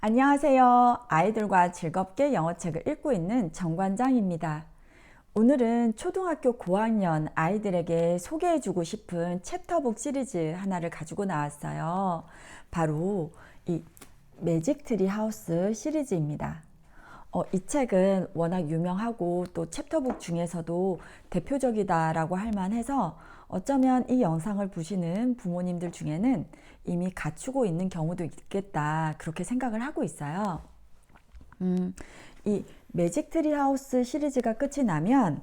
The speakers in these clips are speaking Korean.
안녕하세요. 아이들과 즐겁게 영어책을 읽고 있는 정관장입니다. 오늘은 초등학교 고학년 아이들에게 소개해주고 싶은 챕터북 시리즈 하나를 가지고 나왔어요. 바로 이 매직 트리 하우스 시리즈입니다. 이 책은 워낙 유명하고 또 챕터북 중에서도 대표적이다라고 할 만해서 어쩌면 이 영상을 보시는 부모님들 중에는 이미 갖추고 있는 경우도 있겠다 그렇게 생각을 하고 있어요. 이 매직 트리 하우스 시리즈가 끝이 나면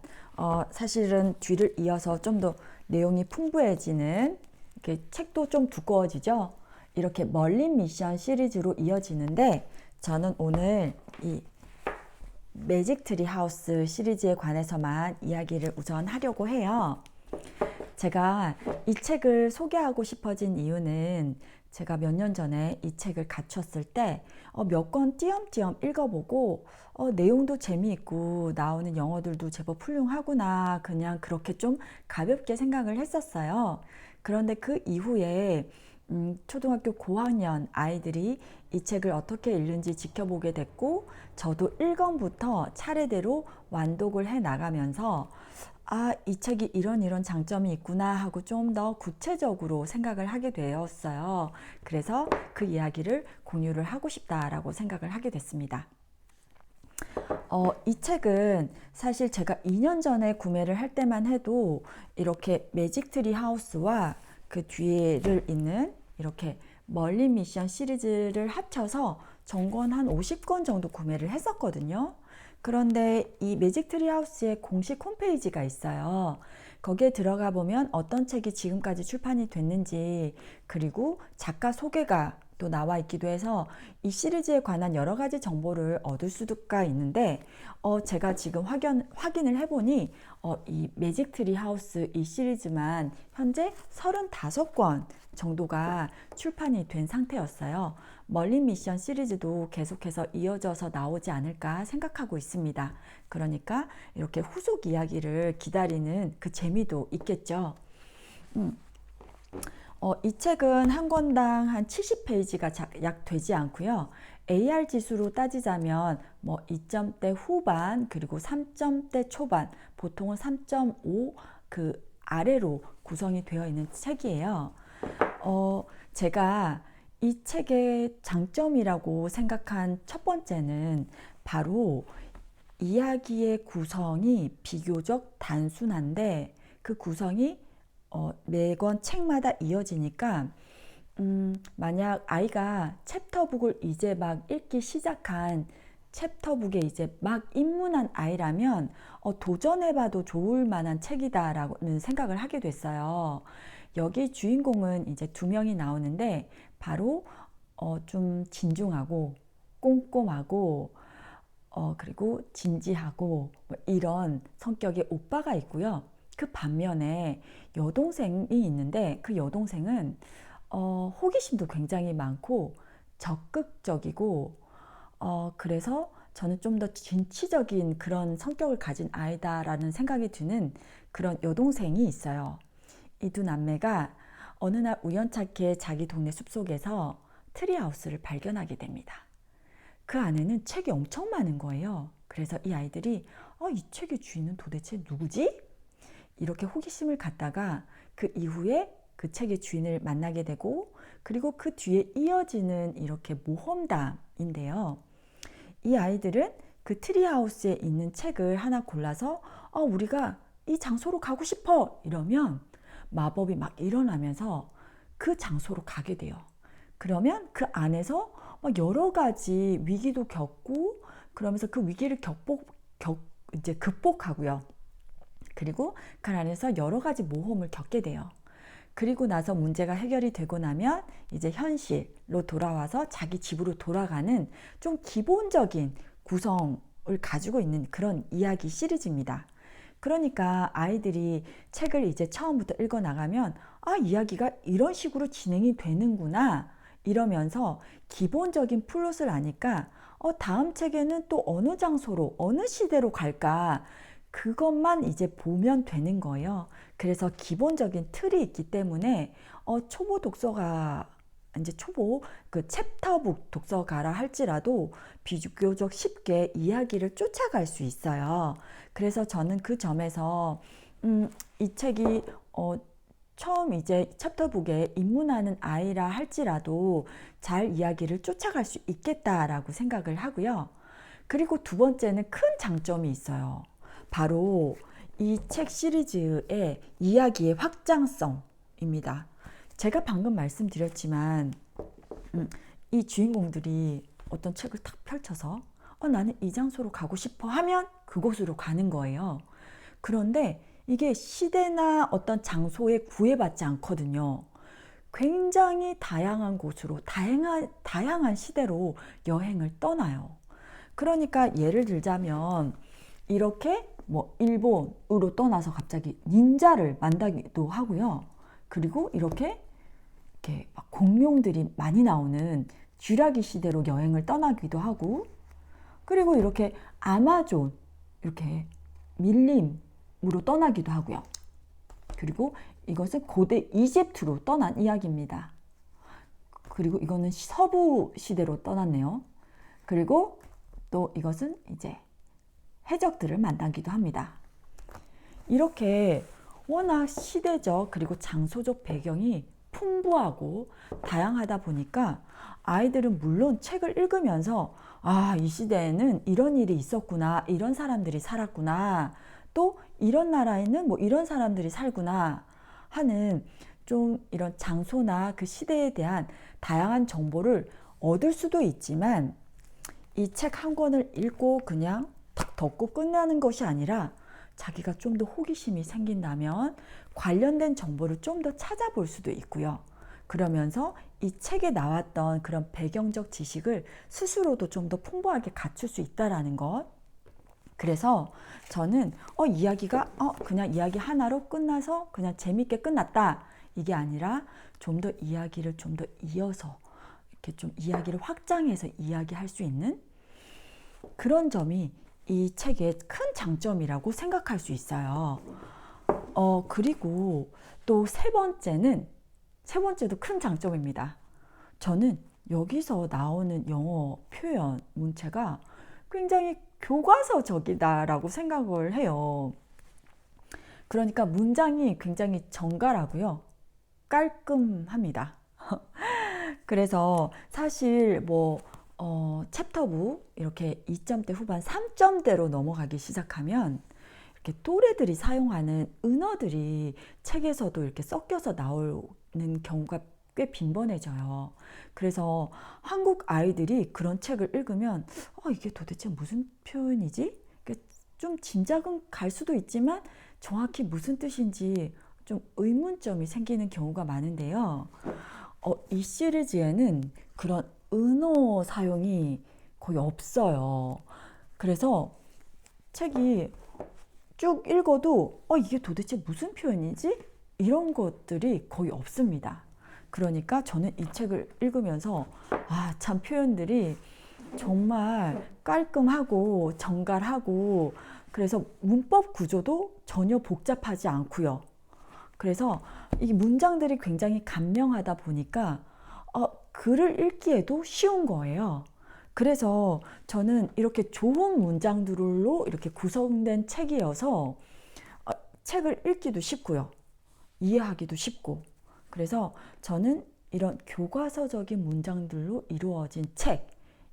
사실은 뒤를 이어서 좀 더 내용이 풍부해지는 이렇게 책도 좀 두꺼워지죠. 이렇게 멀린 미션 시리즈로 이어지는데 저는 오늘 이 매직 트리 하우스 시리즈에 관해서만 이야기를 우선 하려고 해요. 제가 이 책을 소개하고 싶어진 이유는 제가 몇 년 전에 이 책을 갖췄을 때 몇 권 띄엄띄엄 읽어보고 내용도 재미있고 나오는 영어들도 제법 훌륭하구나 그냥 그렇게 좀 가볍게 생각을 했었어요. 그런데 그 이후에 초등학교 고학년 아이들이 이 책을 어떻게 읽는지 지켜보게 됐고 저도 1권부터 차례대로 완독을 해 나가면서 이 책이 이런 장점이 있구나 하고 좀 더 구체적으로 생각을 하게 되었어요. 그래서 그 이야기를 공유를 하고 싶다라고 생각을 하게 됐습니다. 이 책은 사실 제가 2년 전에 구매를 할 때만 해도 이렇게 매직 트리 하우스와 그 뒤에를 있는 이렇게 멀린 미션 시리즈를 합쳐서 전권 한 50권 정도 구매를 했었거든요. 그런데 이 매직 트리 하우스의 공식 홈페이지가 있어요. 거기에 들어가 보면 어떤 책이 지금까지 출판이 됐는지 그리고 작가 소개가 또 나와 있기도 해서 이 시리즈에 관한 여러 가지 정보를 얻을 수가 있는데 제가 지금 확인을 해보니 이 매직 트리 하우스 이 시리즈만 현재 35권 정도가 출판이 된 상태였어요. 멀린 미션 시리즈도 계속해서 이어져서 나오지 않을까 생각하고 있습니다. 그러니까 이렇게 후속 이야기를 기다리는 그 재미도 있겠죠. 이 책은 한 권당 한 70페이지가 약 되지 않고요. AR 지수로 따지자면 뭐 2점대 후반 그리고 3점대 초반 보통은 3.5 그 아래로 구성이 되어 있는 책이에요. 제가 이 책의 장점이라고 생각한 첫 번째는 바로 이야기의 구성이 비교적 단순한데 그 구성이 매권 책마다 이어지니까 만약 아이가 챕터북을 이제 막 읽기 시작한 챕터북에 이제 막 입문한 아이라면 도전해봐도 좋을 만한 책이다라는 생각을 하게 됐어요. 여기 주인공은 이제 2명이 나오는데 바로 좀 진중하고 꼼꼼하고 그리고 진지하고 뭐 이런 성격의 오빠가 있고요. 그 반면에 여동생이 있는데 그 여동생은 호기심도 굉장히 많고 적극적이고 그래서 저는 좀 더 진취적인 그런 성격을 가진 아이다라는 생각이 드는 그런 여동생이 있어요. 이 두 남매가 어느 날 우연찮게 자기 동네 숲속에서 트리하우스를 발견하게 됩니다. 그 안에는 책이 엄청 많은 거예요. 그래서 이 아이들이 이 책의 주인은 도대체 누구지? 이렇게 호기심을 갖다가 그 이후에 그 책의 주인을 만나게 되고 그리고 그 뒤에 이어지는 이렇게 모험담인데요. 이 아이들은 그 트리하우스에 있는 책을 하나 골라서 우리가 이 장소로 가고 싶어 이러면 마법이 막 일어나면서 그 장소로 가게 돼요. 그러면 그 안에서 여러 가지 위기도 겪고 그러면서 그 위기를 이제 극복하고요. 그리고 그 안에서 여러 가지 모험을 겪게 돼요. 그리고 나서 문제가 해결이 되고 나면 이제 현실로 돌아와서 자기 집으로 돌아가는 좀 기본적인 구성을 가지고 있는 그런 이야기 시리즈입니다. 그러니까 아이들이 책을 이제 처음부터 읽어 나가면 이야기가 이런 식으로 진행이 되는구나 이러면서 기본적인 플롯을 아니까 다음 책에는 또 어느 장소로 어느 시대로 갈까 그것만 이제 보면 되는 거예요. 그래서 기본적인 틀이 있기 때문에 초보 독서가 이제 초보 그 챕터북 독서가라 할지라도 비교적 쉽게 이야기를 쫓아갈 수 있어요. 그래서 저는 그 점에서 이 책이 처음 이제 챕터북에 입문하는 아이라 할지라도 잘 이야기를 쫓아갈 수 있겠다라고 생각을 하고요. 그리고 두 번째는 큰 장점이 있어요. 바로 이 책 시리즈의 이야기의 확장성입니다. 제가 방금 말씀드렸지만 이 주인공들이 어떤 책을 탁 펼쳐서 나는 이 장소로 가고 싶어 하면 그곳으로 가는 거예요. 그런데 이게 시대나 어떤 장소에 구애받지 않거든요. 굉장히 다양한 곳으로 다양한 시대로 여행을 떠나요. 그러니까 예를 들자면 이렇게 뭐 일본으로 떠나서 갑자기 닌자를 만나기도 하고요. 그리고 이렇게 막 공룡들이 많이 나오는 쥐라기 시대로 여행을 떠나기도 하고, 그리고 이렇게 아마존 이렇게 밀림으로 떠나기도 하고요. 그리고 이것은 고대 이집트로 떠난 이야기입니다. 그리고 이거는 서부 시대로 떠났네요. 그리고 또 이것은 이제 해적들을 만나기도 합니다. 이렇게 워낙 시대적 그리고 장소적 배경이 풍부하고 다양하다 보니까 아이들은 물론 책을 읽으면서 이 시대에는 이런 일이 있었구나, 이런 사람들이 살았구나, 또 이런 나라에는 뭐 이런 사람들이 살구나 하는 좀 이런 장소나 그 시대에 대한 다양한 정보를 얻을 수도 있지만, 이 책 한 권을 읽고 그냥 탁 덮고 끝나는 것이 아니라 자기가 좀 더 호기심이 생긴다면 관련된 정보를 좀 더 찾아볼 수도 있고요. 그러면서 이 책에 나왔던 그런 배경적 지식을 스스로도 좀 더 풍부하게 갖출 수 있다라는 것. 그래서 저는 이야기가 그냥 이야기 하나로 끝나서 그냥 재밌게 끝났다, 이게 아니라 좀 더 이야기를 좀 더 이어서 이렇게 좀 이야기를 확장해서 이야기할 수 있는 그런 점이 이 책의 큰 장점이라고 생각할 수 있어요. 그리고 또 세 번째도 큰 장점입니다. 저는 여기서 나오는 영어 표현 문체가 굉장히 교과서적이다라고 생각을 해요. 그러니까 문장이 굉장히 정갈하고요, 깔끔합니다. 그래서 사실 챕터북 이렇게 2점대 후반 3점대로 넘어가기 시작하면 이렇게 또래들이 사용하는 은어들이 책에서도 이렇게 섞여서 나오는 경우가 꽤 빈번해져요. 그래서 한국 아이들이 그런 책을 읽으면 이게 도대체 무슨 표현이지? 좀 짐작은 갈 수도 있지만 정확히 무슨 뜻인지 좀 의문점이 생기는 경우가 많은데요. 이 시리즈에는 그런 은어 사용이 거의 없어요. 그래서 책이 쭉 읽어도 이게 도대체 무슨 표현이지? 이런 것들이 거의 없습니다. 그러니까 저는 이 책을 읽으면서 참 표현들이 정말 깔끔하고 정갈하고, 그래서 문법 구조도 전혀 복잡하지 않고요. 그래서 이 문장들이 굉장히 간명하다 보니까 글을 읽기에도 쉬운 거예요. 그래서 저는 이렇게 좋은 문장들로 이렇게 구성된 책이어서 책을 읽기도 쉽고요, 이해하기도 쉽고, 그래서 저는 이런 교과서적인 문장들로 이루어진 책,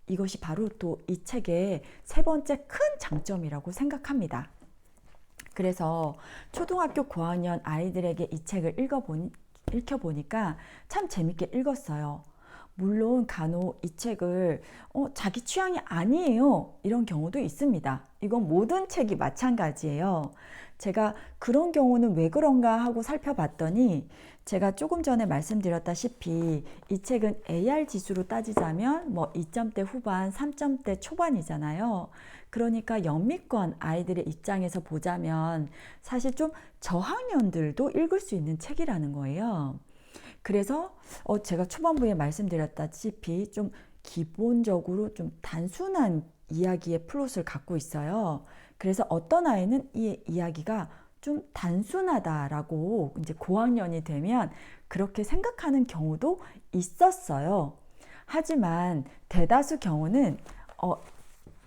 이것이 바로 또 이 책의 세 번째 큰 장점이라고 생각합니다. 그래서 초등학교 고학년 아이들에게 이 책을 읽혀보니까 참 재밌게 읽었어요. 물론 간혹 이 책을 자기 취향이 아니에요, 이런 경우도 있습니다. 이건 모든 책이 마찬가지예요. 제가 그런 경우는 왜 그런가 하고 살펴봤더니, 제가 조금 전에 말씀드렸다시피 이 책은 AR 지수로 따지자면 2점대 후반, 3점대 초반이잖아요. 그러니까 영미권 아이들의 입장에서 보자면 사실 좀 저학년들도 읽을 수 있는 책이라는 거예요. 그래서 제가 초반부에 말씀드렸다시피 좀 기본적으로 좀 단순한 이야기의 플롯을 갖고 있어요. 그래서 어떤 아이는 이 이야기가 좀 단순하다라고 이제 고학년이 되면 그렇게 생각하는 경우도 있었어요. 하지만 대다수 경우는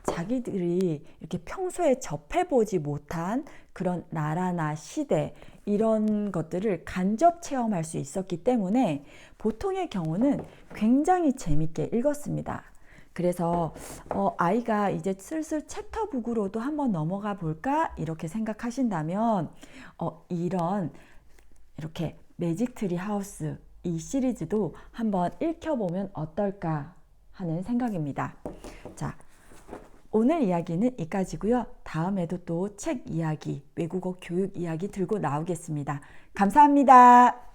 자기들이 이렇게 평소에 접해보지 못한 그런 나라나 시대 이런 것들을 간접 체험할 수 있었기 때문에 보통의 경우는 굉장히 재밌게 읽었습니다. 그래서 아이가 이제 슬슬 챕터북으로도 한번 넘어가 볼까 이렇게 생각하신다면 이런 이렇게 매직 트리 하우스 이 시리즈도 한번 읽혀보면 어떨까 하는 생각입니다. 자, 오늘 이야기는 여기까지고요. 다음에도 또 책 이야기, 외국어 교육 이야기 들고 나오겠습니다. 감사합니다.